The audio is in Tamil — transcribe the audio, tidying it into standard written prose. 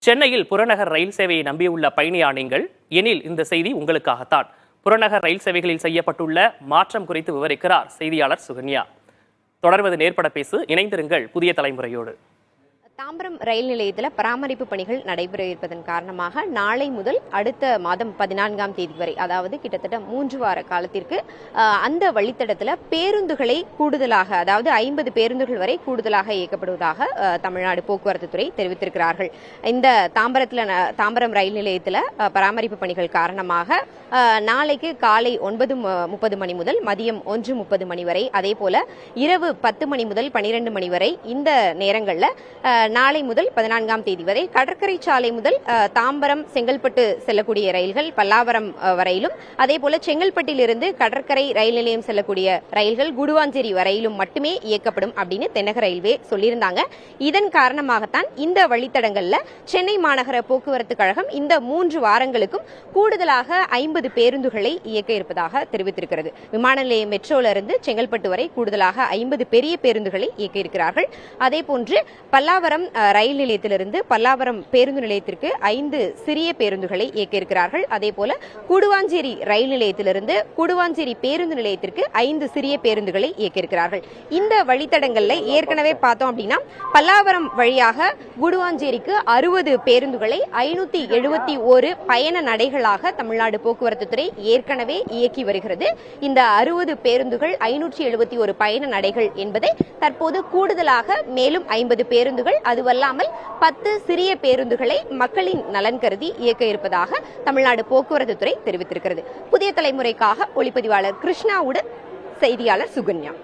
சென்னையில் புறநகர் ரயில் சேவையை நம்பியுள்ள பயணியா நீங்கள் எனில் இந்த செய்தி உங்களுக்காகத்தான். புறநகர் ரயில் சேவைகளில் செய்யப்பட்டுள்ள மாற்றம் குறித்து விவரிக்கிறார் செய்தியாளர் சுகன்யா. தொடர்வது நேர்பட பேசு. இணைந்திருங்கள் புதிய தலைமுறையோடு. தாம்பரம் ரயில் நிலையத்தில் பராமரிப்பு பணிகள் நடைபெற இருப்பதன் காரணமாக நாளை முதல் அடுத்த மாதம் 14ஆம் தேதி வரை, அதாவது கிட்டத்தட்ட 3 வார காலத்திற்கு அந்த வழித்தடத்தில் பேருந்துகளை கூடுதலாக, அதாவது 50 பேருந்துகள் வரை கூடுதலாக இயக்கப்படுவதாக தமிழ்நாடு போக்குவரத்து துறை தெரிவித்திருக்கிறார்கள். இந்த தாம்பரம் ரயில் நிலையத்தில் பராமரிப்பு பணிகள் காரணமாக நாளைக்கு காலை 9:30 மணி முதல் மதியம் 1:30 மணி வரை, அதே போல இரவு 10 மணி முதல் 12 மணி வரை இந்த நேரங்களில் நாளை முதல் 14ஆம் தேதி வரை கடற்கரை சாலை முதல் தாம்பரம் செங்கல்பட்டு செல்லக்கூடிய ரயில்கள் பல்லாவரம் வரையிலும், அதே போல செங்கல்பட்டிலிருந்து கடற்கரை ரயில் நிலையம் செல்லக்கூடிய ரயில்கள் குடுவாஞ்சேரி வரையிலும் மட்டுமே இயக்கப்படும் அப்படின்னு தென்னக ரயில்வே சொல்லியிருந்தாங்க. இதன் காரணமாகத்தான் இந்த வழித்தடங்கள்ல சென்னை மாநகர போக்குவரத்து கழகம் இந்த 3 வாரங்களுக்கும் கூடுதலாக 50 பேருந்துகளை இயக்க இருப்பதாக தெரிவித்திருக்கிறது. விமான நிலையம் மெட்ரோல இருந்து செங்கல்பட்டு வரை கூடுதலாக 50 பெரிய பேருந்துகளை இயக்க இருக்கிறார்கள். அதே போன்று பல்லாவரம் ரயில் நிலையத்திலிருந்து பல்லாவரம் பேருந்து நிலையத்திற்கு 5 சிறிய பேருந்துகளை இயக்க இருக்கிறார்கள். அதே போல கூடுவாஞ்சேரி ரயில் நிலையத்திலிருந்து கூடுவாஞ்சேரி பேருந்து நிலையத்திற்கு 5 சிறிய பேருந்துகளை இயக்க இருக்கிறார்கள். இந்த வழித்தடங்கள்ல ஏற்கனவே பார்த்தோம் அப்படின்னா பல்லாவரம் வழியாக கூடுவாஞ்சேரிக்கு 60 பேருந்துகளை 571 பயண நடைகளாக தமிழ்நாடு போக்குவரத்து துறை ஏற்கனவே இயக்கி வருகிறது. இந்த 60 பேருந்துகள் 571 பயண நடைகள் என்பதை தற்போது கூடுதலாக மேலும் 50 பேருந்துகள், அதுவல்லாமல் 10 சிறிய பேருந்துகளை மக்களின் நலன் கருதி இயக்க இருப்பதாக தமிழ்நாடு போக்குவரத்து துறை தெரிவித்திருக்கிறது. புதிய தலைமுறைக்காக ஒளிப்பதிவாளர் கிருஷ்ணாவுடன் செய்தியாளர் சுகன்யா.